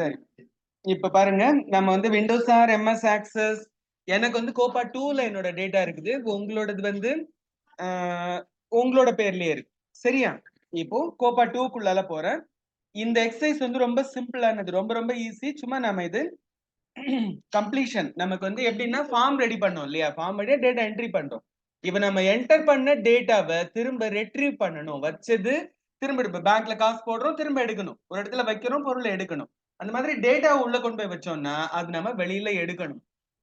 சரி, இப்ப பாருங்க, நம்ம வந்து விண்டோஸ் ஆர் எம்எஸ் ஆக்சஸ், எனக்கு வந்து கோபா 2ல என்னோட டேட்டா இருக்குது. உங்களோடது வந்து உங்களோட பேர்லயே இருக்கு. சரியா? இப்போ கோபா 2க்குள்ளால போறேன். இந்த எக்ஸசைஸ் வந்து ரொம்ப சிம்பிளானது, ரொம்ப ரொம்ப ஈஸி. சும்மா நாம இது கம்ப்ளீஷன் நமக்கு வந்து எப்படின்னா ஃபார்ம் ரெடி பண்ணோம் இல்லையா? ஃபார்ம் வழியா டேட்டா என்ட்ரி பண்றோம். இப்ப நம்ம என்டர் பண்ண டேட்டாவை திரும்ப ரெட்ரீவ் பண்ணணும். வச்சது திரும்ப இப்ப பேங்க்ல காசு போடுறோம், திரும்ப எடுக்கணும். ஒரு இடத்துல வைக்கிறோம், பொருளை எடுக்கணும். அந்த மாதிரி டேட்டா உள்ள கொண்டு போய் வச்சோம்னா அது நம்ம வெளியில எடுக்கணும்.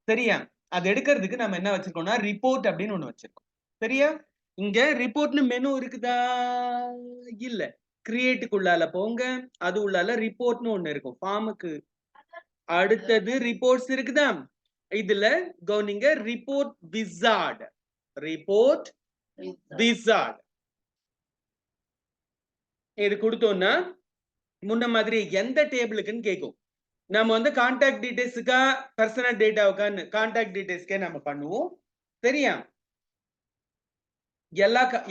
சரியா? அது எடுக்கிறதுக்கு நம்ம என்ன வச்சிருக்கோம்னா ரிப்போர்ட் அப்படின்னு ஒண்ணு வச்சிருக்கோம். சரியா? இங்க ரிப்போர்ட்னு மெனு இருக்குதா? இல்ல. கிரியேட்டுக்குள்ளால போங்க. அது உள்ளால ரிப்போர்ட்னு ஒண்ணு இருக்கும். ஃபார்முக்கு அடுத்தது ரிப்போர்ட்ஸ் இருக்குதா? இதுல கவனிங்க, ரிப்போர்ட் விசார்ட். ரிப்போர்ட் விசார்ட் இது கொடுத்தோம்னா முன்ன மாதிரி எந்த டேபிளுக்குன்னு கேட்கும். நம்ம வந்து கான்டாக்ட் டீடைல்ஸுக்கா பர்சனல் டேட்டாவுக்கான்னு கான்டாக்ட் டீடைல்ஸ்க்கே நம்ம பண்ணுவோம். சரியா?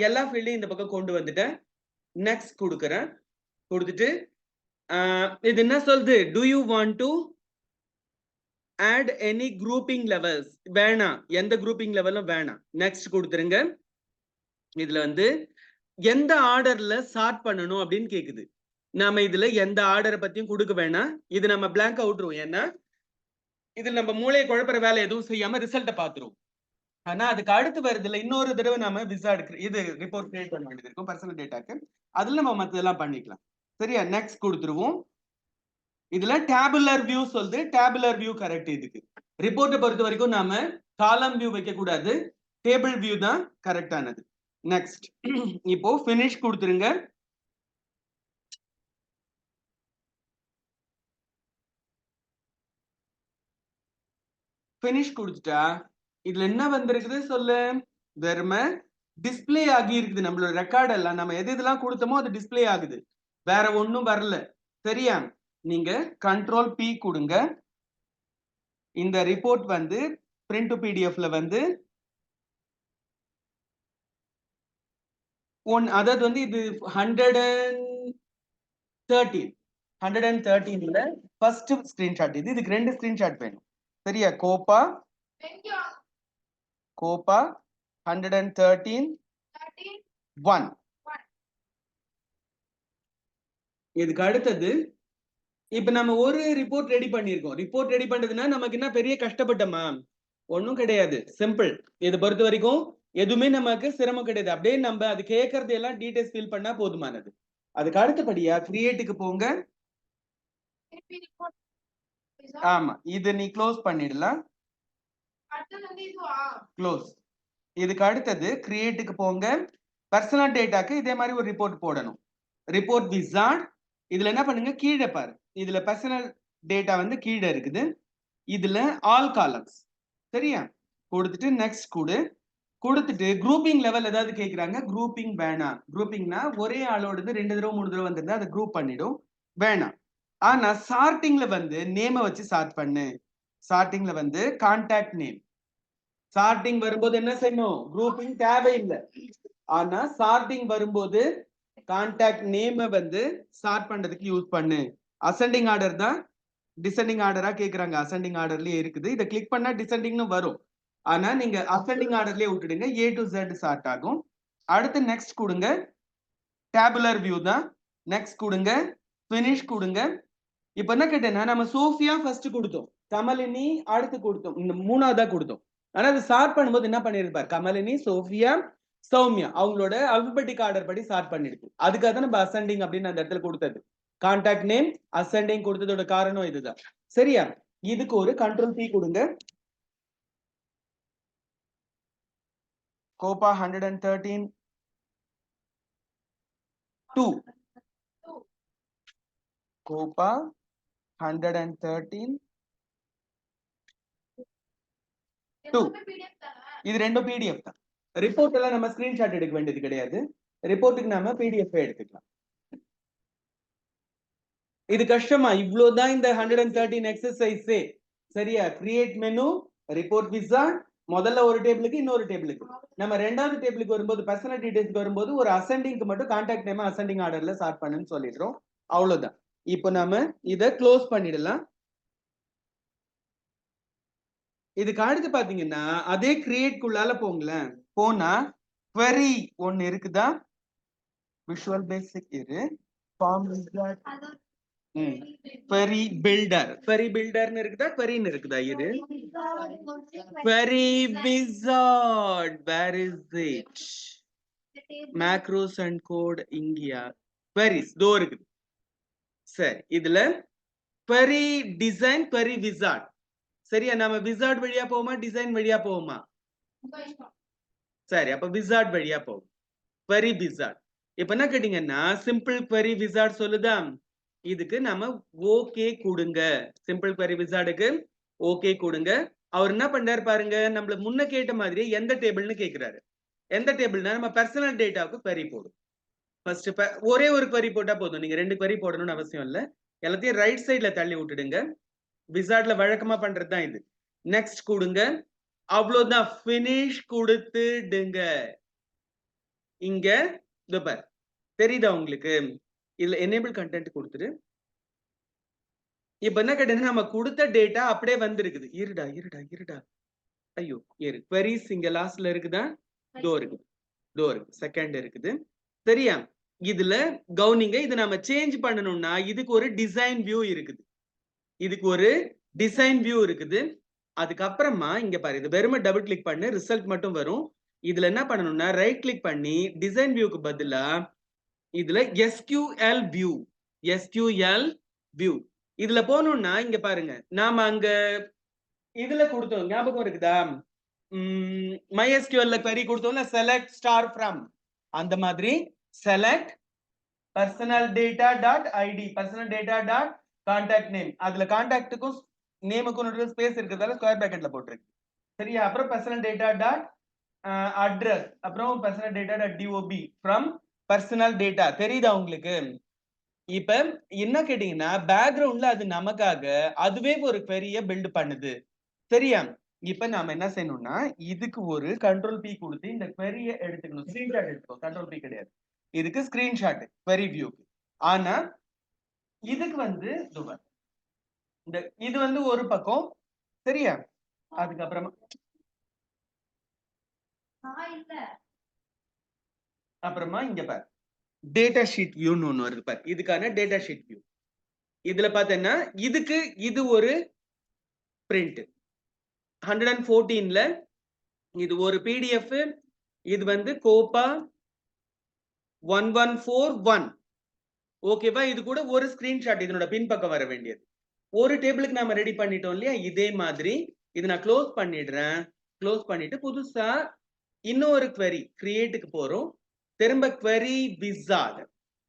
எல்லா ஃபீல்டையும் இந்த பக்கம் கொண்டு வந்துட்டேன். நெக்ஸ்ட் கொடுக்குறேன். கொடுத்துட்டு இது என்ன சொல்லுது? To you want to add any grouping levels? வேணாம், எந்த grouping லெவலும் வேணாம். நெக்ஸ்ட் கொடுத்துருங்க. இதுல வந்து எந்த ஆர்டர்ல சார்ட் பண்ணணும் அப்படின்னு கேக்குது. நாம இதுல எந்த ஆர்டரை பத்தியும் கொடுக்க வேணாம். இது நம்ம பிளாங்க் அவுட்ருவோம். ஏன்னா இதுல நம்ம மூளையை குழப்பற வேலை எதுவும் செய்யாம ரிசல்ட்டை பார்த்துருவோம். ஆனா அதுக்கு அடுத்து வருதுல இன்னொரு தடவை நம்ம விசார்ட் இது ரிப்போர்ட் கிரியேட் பண்ண வேண்டியது இருக்கும் பர்சனல் டேட்டாக்கு. அதுல நம்ம மத்ததெல்லாம் பண்ணிக்கலாம். சரியா? நெக்ஸ்ட் கொடுத்துருவோம். இதுல டேபுலர் வியூ சொல்லுது. Tabular view correct. இதுக்கு ரிப்போர்ட்டை பொறுத்த வரைக்கும் நாம காலம் வியூ வைக்க கூடாது, டேபிள் வியூ தான் கரெக்டானது. நெக்ஸ்ட் இப்போ ஃபினிஷ் கொடுத்துருங்க. ஃபினிஷ் கொடுத்துட்டா இதுல என்ன வந்திருக்குது சொல்லு? வெறுமை டிஸ்பிளே ஆகி இருக்குது. நம்மளோட ரெக்கார்ட் எல்லாம் நம்ம எது இதெல்லாம் கொடுத்தோமோ அது டிஸ்பிளே ஆகுது, வேற ஒன்றும் வரல. சரியா? நீங்க கண்ட்ரோல் பி கொடுங்க. இந்த ரிப்போர்ட் வந்து பிரிண்ட் டு பிடிஎஃப்ல வந்து அதாவது வந்து இது 113ல ஃபர்ஸ்ட் ஸ்கிரீன்ஷாட். இதுக்கு 2 ஸ்கிரீன்ஷாட் வேணும். சரியா? கோபா 113 இதுக்கு அடுத்தது இப்ப நம்ம ஒரு ரிப்போர்ட் ரெடி பண்ணிருக்கோம். ரிப்போர்ட் ரெடி பண்றதுன்னா நமக்கு என்ன பெரிய கஷ்டப்பட்டோமா? ஒன்னும் கிடையாது, சிம்பிள். இதை பொறுத்த வரைக்கும் எதுவுமே நமக்கு சிரமம் கிடையாது. அப்படியே நம்ம அது கேட்கறது எல்லாம் டீடைல்ஸ் ஃபில் பண்ணா போதுமானது. அதுக்கு அடுத்தபடியா கிரியேட்டுக்கு போங்க. ஆமா, இது நீ க்ளோஸ் பண்ணிடலாம். க்ளோஸ். இதுக்கு அடுத்தது கிரியேட்டுக்கு போங்க. பர்சனல் டேட்டாக்கு இதே மாதிரி ஒரு ரிப்போர்ட் போடணும். Report wizard. இதுல என்ன பண்ணுங்க, கீழே பாரு. இதுல பர்சனல் டேட்டா வந்து கீழே இருக்குது. இதுல ஆல் காலம்ஸ். சரியா? கொடுத்துட்டு நெக்ஸ்ட் கொடுத்துட்டு குரூப்பிங் லெவல் ஏதாவது கேக்குறாங்க. குரூப்பிங் வேணாம். குரூப்பிங்னா ஒரே ஆளோடது 2 தடவை 3 தடவை வந்திருந்தா அதை குரூப் பண்ணிடும், வேணாம். ஆனா சார்ட்டிங்ல வந்து நேம வச்சு சார்ட் பண்ணு. சார்ட்டிங்ல வந்து கான்டாக்ட் நேம். சார்ட்டிங் வரும்போது என்ன செய்யணும்? குரூப்பிங் தேவையில்லை. ஆனா சார்ட்டிங் வரும்போது கான்டாக்ட் நேம வந்து சார்ட் பண்றதுக்கு யூஸ் பண்ணு. அசெண்டிங் ஆர்டர் தான் டிசெண்டிங் ஆர்டரா கேக்குறாங்க. அசெண்டிங் ஆர்டர்லயே இருக்குது. இதை கிளிக் பண்ணா டிசெண்டிங்னு வரும். ஆனா நீங்க அசெண்டிங் ஆர்டர்லயே விட்டுடுங்க, A to Z சார்ட் ஆகும். அடுத்து நெக்ஸ்ட் கொடுங்க. டேபுலர் வியூ தான். நெக்ஸ்ட் கொடுங்க. ஃபினிஷ் கொடுங்க. இப்ப என்ன கேட்டேன்னா நம்ம சோஃபியா ஃபர்ஸ்ட் கொடுத்தோம், கமலினி அடுத்து கொடுத்தோம், இந்த மூணாவதா கொடுத்தோம். ஆனா அது சார்ட் பண்ணும்போது என்ன பண்ணிருப்பார்? கமலினி, சோஃபியா, சௌமியா அவங்களோட அல்பபெட்டிக் ஆர்டர் படி சார்ட் பண்ணிருக்கு. அதுக்காக தான் நம்ம அசெண்டிங் அப்படின்னு அந்த இடத்துல கொடுத்தது. கான்டாக்ட் நேம் அசெண்டிங் கொடுத்ததோட காரணம் இதுதான். சரியா? இதுக்கு ஒரு கண்ட்ரோல் பி கொடுங்க. கோபா 113 2. கோபா 113 2. இது ரெண்டும் பிடிஎஃப் தான். ரிப்போர்ட் எல்லாம் நம்ம ஸ்கிரீன்ஷாட் எடுக்க வேண்டியது கிடையாது. ரிப்போர்ட்டுக்கு நாம பிடிஎஃப் எடுத்துக்கலாம். இது கஷ்டமா? இவ்வளவுதான் இந்த 113 எக்ஸசைஸ். சரியா? Create menu, report wizard. முதல்ல ஒரு டேபிளுக்கு இன்னொரு டேபிளுக்கு. நம்ம ரெண்டாவது டேபிளுக்கு வரும்போது பர்சனல் டீடைல்ஸ்க்கு வரும்போது ஒரு அசெண்டிங்க்கு மட்டும் கான்டாக்ட் நேம் அசெண்டிங் ஆர்டர்ல சார்ட் பண்ணுன்னு சொல்லிடுறோம். அவ்வளவுதான். இப்போ நாம இத க்ளோஸ் பண்ணிடலாம். இதுக்கு அடுத்து பாத்தீங்கன்னா அதே கிரியேட் குள்ளால போங்களேன். போனா query ஒன்னு இருக்குதா? விஷுவல் பேசிக் இரு. Form wizard query builder. query builder னு இருக்குதா? query னு இருக்குதா? இரு. query wizard. Where is it? Macros and code இங்கயா? queries தோ இருக்குது. சரி, இதுல query design, query wizard. சரியா? நாம wizard வழியா போவோமா டிசைன் வழியா போவோமா? சரி, அப்ப wizard வழியா போவோம். query wizard. இப்ப என்ன கேட்டீங்கன்னா சிம்பிள் query wizard சொல்லுதா? இதுக்கு நாம ஓகே கொடுங்க. சிம்பிள் query wizardக்கு ஓகே கொடுங்க. அவர் என்ன பண்றாரு பாருங்க, நம்மள முன்ன கேட்ட மாதிரி எந்த டேபிள்னு கேக்குறாரு. எந்த டேபிள்னா நம்ம பர்சனல் டேட்டாவுக்கு query போடும். ஃபர்ஸ்ட் ஒரே ஒரு query போட்டா போதும். நீங்க 2 query போடணும்னு அவசியம் இல்ல. எல்லாத்தையும் ரைட் சைடுல தள்ளி விட்டுடுங்க. விசார்ட்ல வழக்கமா பண்றதுதான் இது. நெக்ஸ்ட் கொடுங்க. அவ்வளவுதான், finish கொடுத்துடுங்க. இங்க இதோ பாரு, தெரியுதா உங்களுக்கு? இதுல enable content கொடுத்துரு. இப்ப என்ன கேட்டீங்கன்னா நம்ம கொடுத்த டேட்டா அப்படியே வந்திருக்குது. இருடா இருடா இருடா, ஐயோ இரு. queries இங்க லாஸ்ட்ல இருக்குதா? தோ இருக்குது, தோ இருக்கு, செகண்ட் இருக்குது. சரியா? இதுல கவனிங்க, இது நம்ம சேஞ்ச் பண்ணணும்னா இதுக்கு ஒரு டிசைன் வியூ இருக்குது. இதுக்கு ஒரு டிசைன் வியூ இருக்குது. அதுக்கப்புறமா இங்க பாரு, இது வெறும டபுள் கிளிக் பண்ணு, ரிசல்ட் மட்டும் வரும். இதுல என்ன பண்ணணும்னா ரைட் கிளிக் பண்ணி டிசைன் வியூக்கு பதிலா இதுல SQL வியூ, SQL வியூ இதுல போனோம்னா இங்க பாருங்க, நாம அங்க இதுல கொடுத்தோம், ஞாபகம் இருக்குதா? MySQL query கொடுத்தோம்ல, select star from, அந்த மாதிரி select personal data dot id, personal data dot contact name. அதுல கான்டாக்ட்டுக்கும் நேமுக்கும் நடுவுல ஸ்பேஸ் இருக்கிறதால ஸ்கொயர் பிராக்கெட்ல போட்டுருக்கு. சரியா? அப்புறம் personal data dot address, அப்புறம் personal data dot dob from personal data. தெரியுதா உங்களுக்கு? இப்ப என்ன கேட்டீங்கன்னா பேக்ரவுண்ட்ல அது நமக்காக அதுவே ஒரு பெரிய பில்ட் பண்ணுது. சரியா? இப்ப நாம என்ன செய்யணும்னா இதுக்கு ஒரு கண்ட்ரோல் பி கொடுத்து இந்த query எடுத்துக்கணும். ஸ்கிரீன்ஷாட் எடுத்துக்கோ, கண்ட்ரோல் பி கிடையாது, இதுக்கு ஸ்கிரீன்ஷாட் query வியூக்கு. ஆனா இதுக்கு வந்து இந்த இது வந்து ஒரு பக்கம். சரியா? அதுக்கப்புறமா அப்புறமா இங்க பாரு, டேட்டா ஷீட் வியூன்னு ஒண்ணு வருது பாரு, இதுக்கான டேட்டா ஷீட் வியூ. இதுல பாத்தீங்கன்னா இதுக்கு இது ஒரு பிரிண்ட் 114ல இது ஒரு PDF, இது வந்து கோப்பா 1141. ஓகேவா? இது கூட ஒரு ஸ்கிரீன்ஷாட் இதனோட பின்பக்கம் வர வேண்டியது. ஒரு டேபிளுக்கு நாம ரெடி பண்ணிட்டோம் இல்லையா? இதே மாதிரி இது நான் க்ளோஸ் பண்ணிடுறேன். க்ளோஸ் பண்ணிட்டு புதுசா இன்னொரு query கிரியேட்டுக்கு போறோம். திரும்ப query wizard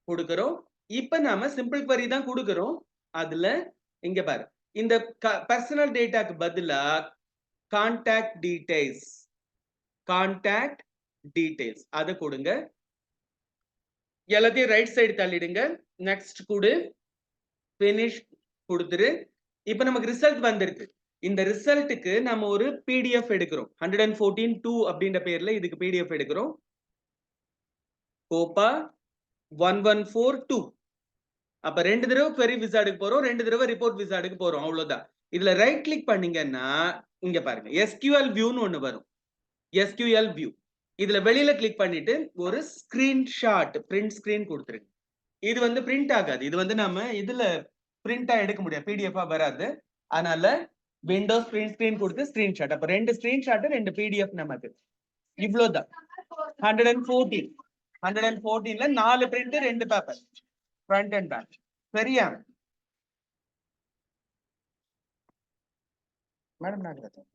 கொடுக்கிறோம். இப்ப நாம சிம்பிள் query தான் கொடுக்கிறோம். அதுல இங்க பாரு, இந்த பர்சனல் டேட்டாக்கு பதிலா கான்டாக்ட் டீடைல்ஸ், கான்டாக்ட் டீடைல்ஸ் அத கொடுங்க. எல்லாத்தையும் ரைட் சைடு தள்ளிடுங்க. நெக்ஸ்ட் கொடு, finish கொடுத்துரு. இப்ப நமக்கு ரிசல்ட் வந்திருக்கு. இந்த ரிசல்ட்டுக்கு நம்ம ஒரு PDF எடுக்கிறோம். 114.2 அப்படின்ற பேர்ல இதுக்கு PDF எடுக்கிறோம். கோப்பா 1142. அப்ப 2 தடவை query wizardக்கு போறோம், 2 தடவை ரிப்போர்ட் wizardக்கு போறோம். அவ்வளவுதான். இதுல ரைட் கிளிக் பண்ணீங்கன்னா இங்க பாருங்க SQL வியூன்னு ஒண்ணு வரும். SQL view. இதுல வெளியில கிளிக் பண்ணிட்டு ஒரு ஸ்கிரீன்ஷாட் பிரிண்ட் ஸ்கிரீன் கொடுத்துருங்க. இது வந்து பிரிண்ட் ஆகாது. இது வந்து நம்ம இதுல பிரிண்டா எடுக்க முடியாது, PDF வராது. அதனால விண்டோஸ் பிரிண்ட் ஸ்கிரீன் கொடுத்து ஸ்கிரீன்ஷாட். அப்ப 2 ஸ்கிரீன்ஷாட் 2 PDF நமக்கு. இவ்வளவுதான். 114ல 4 print 2 paper, front and back. சரியா? மேடம் நாகராஜன்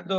இதோ